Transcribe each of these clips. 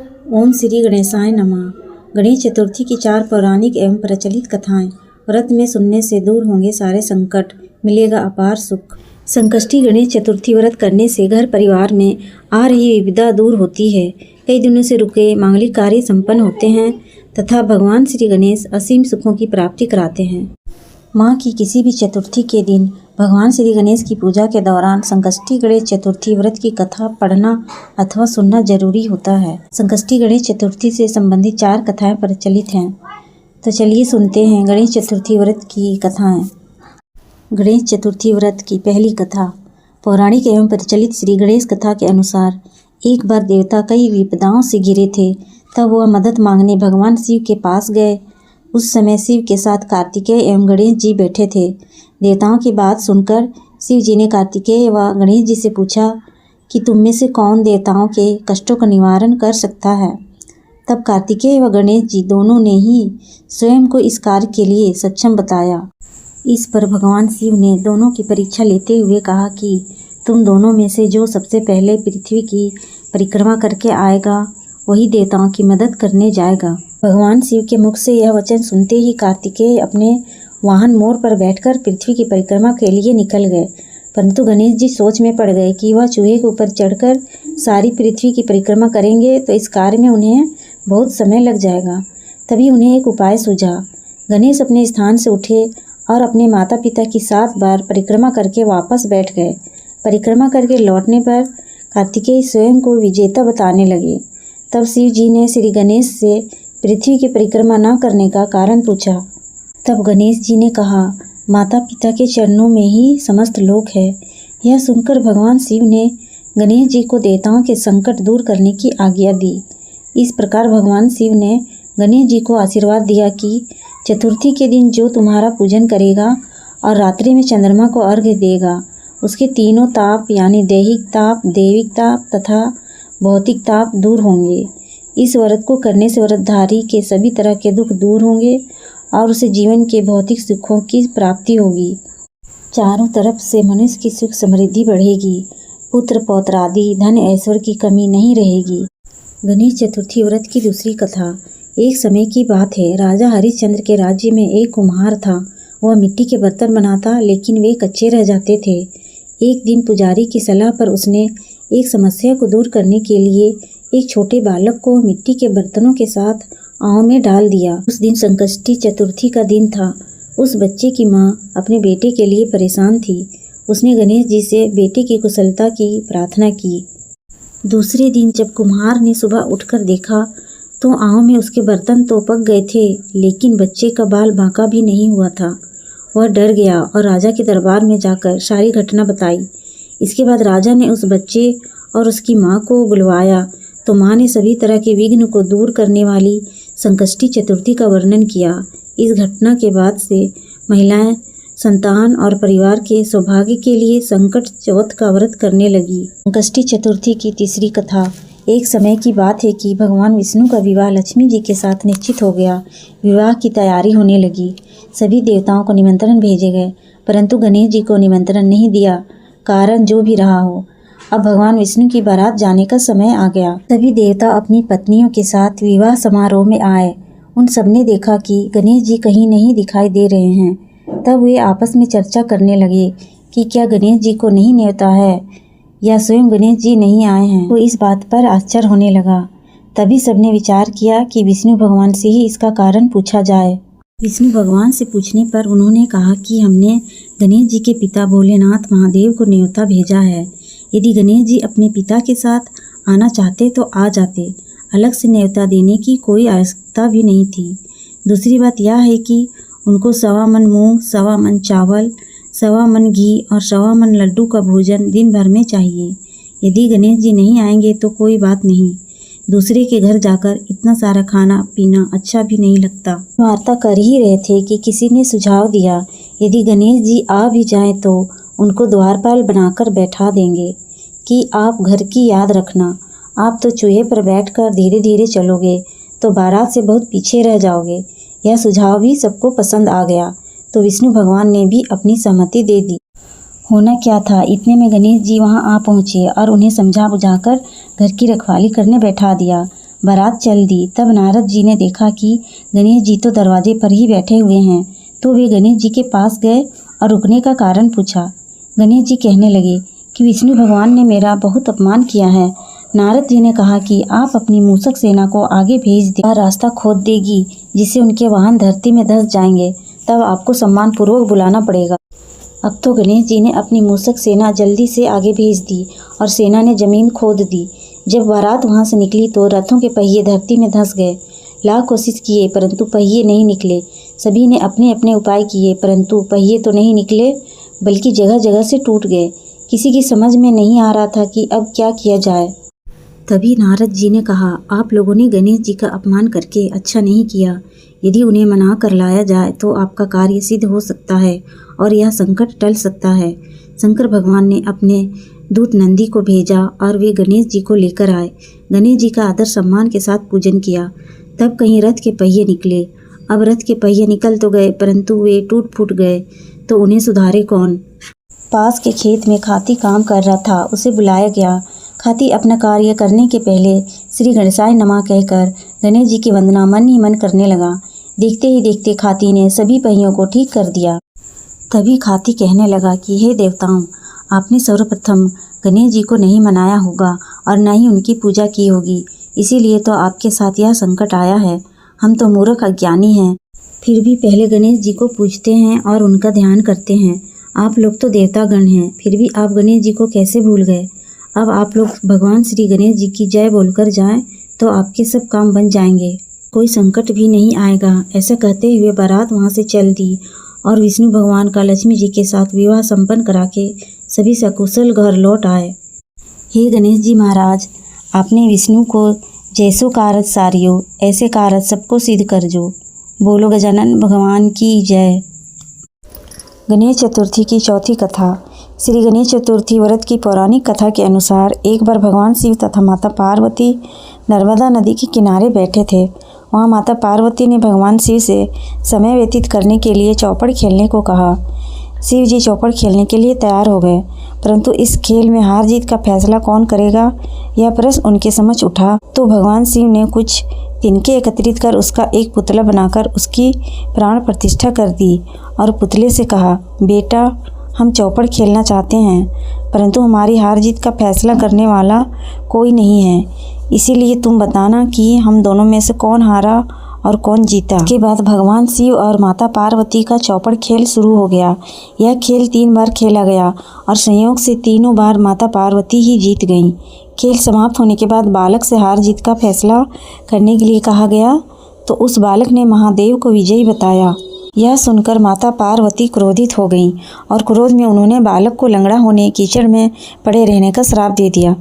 ओम श्री गणेशाय नमः। गणेश चतुर्थी की 4 पौराणिक एवं प्रचलित कथाएं। व्रत में सुनने से दूर होंगे सारे संकट, मिलेगा अपार सुख। संकष्टी गणेश चतुर्थी व्रत करने से घर परिवार में आ रही विविधा दूर होती है। कई दिनों से रुके मांगलिक कार्य संपन्न होते हैं तथा भगवान श्री गणेश असीम सुखों की प्राप्ति कराते हैं। माह की किसी भी चतुर्थी के दिन भगवान श्री गणेश की पूजा के दौरान संकष्टी गणेश चतुर्थी व्रत की कथा पढ़ना अथवा सुनना जरूरी होता है। संकष्टी गणेश चतुर्थी से संबंधित 4 कथाएं प्रचलित हैं। तो चलिए सुनते हैं गणेश चतुर्थी व्रत की कथाएं। गणेश चतुर्थी व्रत की पहली कथा। पौराणिक एवं प्रचलित श्री गणेश कथा के अनुसार एक बार देवता कई विपदाओं से घिरे थे। तब वह मदद मांगने भगवान शिव के पास गए। उस समय शिव के साथ कार्तिकेय एवं गणेश जी बैठे थे। देवताओं की बात सुनकर शिव जी ने कार्तिकेय व गणेश जी से पूछा कि तुम में से कौन देवताओं के कष्टों का निवारण कर सकता है। तब कार्तिकेय व गणेश जी दोनों ने ही स्वयं को इस कार्य के लिए सक्षम बताया। इस पर भगवान शिव ने दोनों की परीक्षा लेते हुए कहा कि तुम दोनों में से जो सबसे पहले पृथ्वी की परिक्रमा करके आएगा वही देवताओं की मदद करने जाएगा। भगवान शिव के मुख से यह वचन सुनते ही कार्तिकेय अपने वाहन मोर पर बैठकर पृथ्वी की परिक्रमा के लिए निकल गए। परंतु गणेश जी सोच में पड़ गए कि वह चूहे के ऊपर चढ़कर सारी पृथ्वी की परिक्रमा करेंगे तो इस कार्य में उन्हें बहुत समय लग जाएगा। तभी उन्हें एक उपाय सूझा। गणेश अपने स्थान से उठे और अपने माता पिता की 7 बार परिक्रमा करके वापस बैठ गए। परिक्रमा करके लौटने पर कार्तिकेय स्वयं को विजेता बताने लगे। तब शिव जी ने श्री गणेश से पृथ्वी की परिक्रमा न करने का कारण पूछा। तब गणेश जी ने कहा, माता पिता के चरणों में ही समस्त लोक है। यह सुनकर भगवान शिव ने गणेश जी को देवताओं के संकट दूर करने की आज्ञा दी। इस प्रकार भगवान शिव ने गणेश जी को आशीर्वाद दिया कि चतुर्थी के दिन जो तुम्हारा पूजन करेगा और रात्रि में चंद्रमा को अर्घ्य देगा उसके तीनों ताप यानी दैहिक ताप, देविक ताप तथा भौतिक ताप दूर होंगे। इस व्रत को करने से व्रतधारी के सभी तरह के दुख दूर होंगे और उसे जीवन के भौतिक सुखों की प्राप्ति होगी। चारों तरफ से मनुष्य की सुख समृद्धि बढ़ेगी। पुत्र पौत्र आदि धन ऐश्वर्य की कमी नहीं रहेगी। गणेश चतुर्थी व्रत की दूसरी कथा। एक समय की बात है, राजा हरिश्चंद्र के राज्य में एक कुम्हार था। वह मिट्टी के बर्तन बनाता लेकिन वे कच्चे रह जाते थे। एक दिन पुजारी की सलाह पर उसने एक समस्या को दूर करने के लिए एक छोटे बालक को मिट्टी के बर्तनों के साथ आंव में डाल दिया। उस दिन संकष्टी चतुर्थी का दिन था। उस बच्चे की माँ अपने बेटे के लिए परेशान थी। उसने गणेश जी से बेटे की कुशलता की प्रार्थना की। दूसरे दिन जब कुम्हार ने सुबह उठकर देखा तो आंव में उसके बर्तन तो पक गए थे लेकिन बच्चे का बाल बांका भी नहीं हुआ था। वह डर गया और राजा के दरबार में जाकर सारी घटना बताई। इसके बाद राजा ने उस बच्चे और उसकी माँ को बुलवाया तो माँ ने सभी तरह के विघ्न को दूर करने वाली संकष्टी चतुर्थी का वर्णन किया। इस घटना के बाद से महिलाएं संतान और परिवार के सौभाग्य के लिए संकट चौथ का व्रत करने लगी। संकष्टी चतुर्थी की तीसरी कथा। एक समय की बात है कि भगवान विष्णु का विवाह लक्ष्मी जी के साथ निश्चित हो गया। विवाह की तैयारी होने लगी। सभी देवताओं को निमंत्रण भेजे गए परंतु गणेश जी को निमंत्रण नहीं दिया। कारण जो भी रहा हो, अब भगवान विष्णु की बारात जाने का समय आ गया। सभी देवता अपनी पत्नियों के साथ विवाह समारोह में आए। उन सबने देखा कि गणेश जी कहीं नहीं दिखाई दे रहे हैं। तब वे आपस में चर्चा करने लगे कि क्या गणेश जी को नहीं न्योता है या स्वयं गणेश जी नहीं आए हैं। तो इस बात पर आश्चर्य होने लगा। तभी सबने विचार किया कि विष्णु भगवान से ही इसका कारण पूछा जाए। विष्णु भगवान से पूछने पर उन्होंने कहा कि हमने गणेश जी के पिता भोलेनाथ महादेव को न्योता भेजा है। यदि गणेश जी अपने पिता के साथ आना चाहते तो आ जाते। अलग से न्योता देने की कोई आवश्यकता भी नहीं थी। दूसरी बात यह है कि उनको 1.25 मन मूंग, 1.25 मन चावल, 1.25 मन घी और 1.25 मन लड्डू का भोजन दिन भर में चाहिए। यदि गणेश जी नहीं आएंगे तो कोई बात नहीं। दूसरे के घर जाकर इतना सारा खाना पीना अच्छा भी नहीं लगता। वार्ता कर ही रहे थे कि किसी ने सुझाव दिया, यदि गणेश जी आ भी जाएं तो उनको द्वारपाल बनाकर बैठा देंगे कि आप घर की याद रखना। आप तो चूहे पर बैठकर धीरे धीरे चलोगे तो बारात से बहुत पीछे रह जाओगे। यह सुझाव भी सबको पसंद आ गया तो विष्णु भगवान ने भी अपनी सहमति दे दी। होना क्या था, इतने में गणेश जी वहां आ पहुंचे और उन्हें समझा बुझाकर घर की रखवाली करने बैठा दिया। बारात चल दी। तब नारद जी ने देखा कि गणेश जी तो दरवाजे पर ही बैठे हुए हैं, तो वे गणेश जी के पास गए और रुकने का कारण पूछा। गणेश जी कहने लगे कि विष्णु भगवान ने मेरा बहुत अपमान किया है। नारद जी ने कहा कि आप अपनी मूषक सेना को आगे भेज दें, वह रास्ता खोद देगी जिससे उनके वाहन धरती में धंस जाएंगे, तब आपको सम्मान पूर्वक बुलाना पड़ेगा। अब तो गणेश जी ने अपनी मूषक सेना जल्दी से आगे भेज दी और सेना ने जमीन खोद दी। जब बारात वहां से निकली तो रथों के पहिए धरती में धंस गए। लाख कोशिश किए परंतु पहिए नहीं निकले। सभी ने अपने अपने उपाय किए परंतु पहिए तो नहीं निकले, बल्कि जगह जगह से टूट गए। किसी की समझ में नहीं आ रहा था कि अब क्या किया जाए। तभी नारद जी ने कहा, आप लोगों ने गणेश जी का अपमान करके अच्छा नहीं किया। यदि उन्हें मना कर लाया जाए तो आपका कार्य सिद्ध हो सकता है और यह संकट टल सकता है। शंकर भगवान ने अपने दूत नंदी को भेजा और वे गणेश जी को लेकर आए। गणेश जी का आदर सम्मान के साथ पूजन किया। तब कहीं रथ के पहिए निकले। अब रथ के पहिए निकल तो गए परंतु वे टूट फूट गए, तो उन्हें सुधारे कौन। पास के खेत में खाती काम कर रहा था, उसे बुलाया गया। खाती अपना कार्य करने के पहले श्री गणेशाय नमः कहकर गणेश जी की वंदना मन ही मन करने लगा। देखते ही देखते खाती ने सभी पहियों को ठीक कर दिया। तभी खाती कहने लगा कि हे देवताओं, आपने सर्वप्रथम गणेश जी को नहीं मनाया होगा और न ही उनकी पूजा की होगी, इसीलिए तो आपके साथ यह संकट आया है। हम तो मूर्ख अज्ञानी हैं, फिर भी पहले गणेश जी को पूजते हैं और उनका ध्यान करते हैं। आप लोग तो देवतागण हैं, फिर भी आप गणेश जी को कैसे भूल गए। अब आप लोग भगवान श्री गणेश जी की जय बोलकर जाएं तो आपके सब काम बन जाएंगे, कोई संकट भी नहीं आएगा। ऐसा कहते हुए बारात वहाँ से चल दी और विष्णु भगवान का लक्ष्मी जी के साथ विवाह संपन्न करा के सभी सकुशल घर लौट आए। हे गणेश जी महाराज, आपने विष्णु को जैसो कारज सारियो, ऐसे कारज सबको सिद्ध कर जो। बोलो गजानन भगवान की जय। गणेश चतुर्थी की चौथी कथा। श्री गणेश चतुर्थी व्रत की पौराणिक कथा के अनुसार एक बार भगवान शिव तथा माता पार्वती नर्मदा नदी के किनारे बैठे थे। वहाँ माता पार्वती ने भगवान शिव से समय व्यतीत करने के लिए चौपड़ खेलने को कहा। शिव जी चौपड़ खेलने के लिए तैयार हो गए, परंतु इस खेल में हार जीत का फैसला कौन करेगा, यह प्रश्न उनके समक्ष उठा। तो भगवान शिव ने कुछ तिनके एकत्रित कर उसका एक पुतला बनाकर उसकी प्राण प्रतिष्ठा कर दी और पुतले से कहा, बेटा, हम चौपड़ खेलना चाहते हैं, परंतु हमारी हार जीत का फैसला करने वाला कोई नहीं है, इसीलिए तुम बताना कि हम दोनों में से कौन हारा और कौन जीता। इसके बाद भगवान शिव और माता पार्वती का चौपड़ खेल शुरू हो गया। यह खेल 3 बार खेला गया और संयोग से तीनों बार माता पार्वती ही जीत गईं। खेल समाप्त होने के बाद बालक से हार जीत का फैसला करने के लिए कहा गया, तो उस बालक ने महादेव को विजयी बताया। यह सुनकर माता पार्वती क्रोधित हो गईं और क्रोध में उन्होंने बालक को लंगड़ा होने, कीचड़ में पड़े रहने का श्राप दे दिया।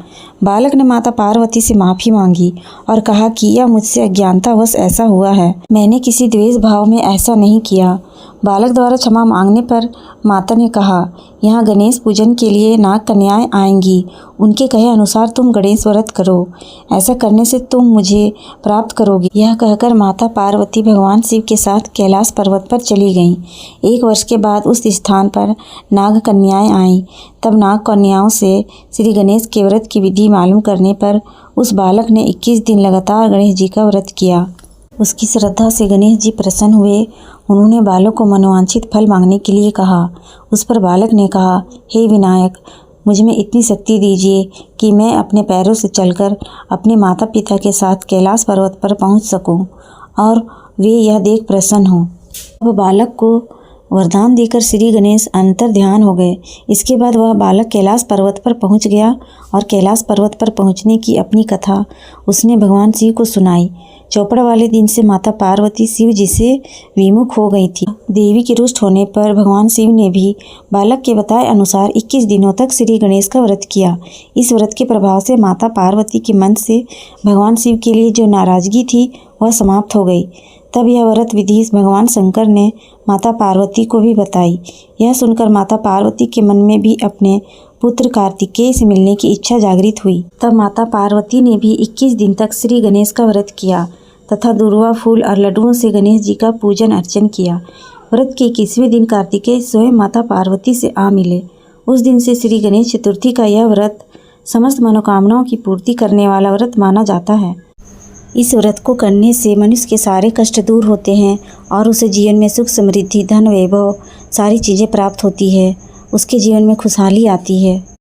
बालक ने माता पार्वती से माफ़ी मांगी और कहा कि यह मुझसे अज्ञानतावश ऐसा हुआ है, मैंने किसी द्वेष भाव में ऐसा नहीं किया। बालक द्वारा क्षमा मांगने पर माता ने कहा, यहाँ गणेश पूजन के लिए नाग कन्याएं आएंगी, उनके कहे अनुसार तुम गणेश व्रत करो, ऐसा करने से तुम मुझे प्राप्त करोगी। यह कहकर माता पार्वती भगवान शिव के साथ कैलाश पर्वत पर चली गईं। 1 वर्ष के बाद उस स्थान पर नाग कन्याएं आईं। तब नाग कन्याओं से श्री गणेश के व्रत की विधि मालूम करने पर उस बालक ने 21 दिन लगातार गणेश जी का व्रत किया। उसकी श्रद्धा से गणेश जी प्रसन्न हुए। उन्होंने बालक को मनोवांछित फल मांगने के लिए कहा। उस पर बालक ने कहा, हे विनायक, मुझ में इतनी शक्ति दीजिए कि मैं अपने पैरों से चलकर अपने माता पिता के साथ कैलाश पर्वत पर पहुंच सकूं और वे यह देख प्रसन्न हों। अब बालक को वरदान देकर श्री गणेश अंतर ध्यान हो गए। इसके बाद वह बालक कैलाश पर्वत पर पहुंच गया और कैलाश पर्वत पर पहुंचने की अपनी कथा उसने भगवान शिव को सुनाई। चौपड़ वाले दिन से माता पार्वती शिव जी से विमुख हो गई थी। देवी के रुष्ट होने पर भगवान शिव ने भी बालक के बताए अनुसार 21 दिनों तक श्री गणेश का व्रत किया। इस व्रत के प्रभाव से माता पार्वती के मन से भगवान शिव के लिए जो नाराजगी थी वह समाप्त हो गई। तब यह व्रत विधि भगवान शंकर ने माता पार्वती को भी बताई। यह सुनकर माता पार्वती के मन में भी अपने पुत्र कार्तिकेय से मिलने की इच्छा जागृत हुई। तब माता पार्वती ने भी 21 दिन तक श्री गणेश का व्रत किया तथा दुर्वा फूल और लड्डुओं से गणेश जी का पूजन अर्चन किया। व्रत के 21वें दिन कार्तिकेय स्वयं माता पार्वती से आ मिले। उस दिन से श्री गणेश चतुर्थी का यह व्रत समस्त मनोकामनाओं की पूर्ति करने वाला व्रत माना जाता है। इस व्रत को करने से मनुष्य के सारे कष्ट दूर होते हैं और उसे जीवन में सुख समृद्धि धन वैभव सारी चीज़ें प्राप्त होती है। उसके जीवन में खुशहाली आती है।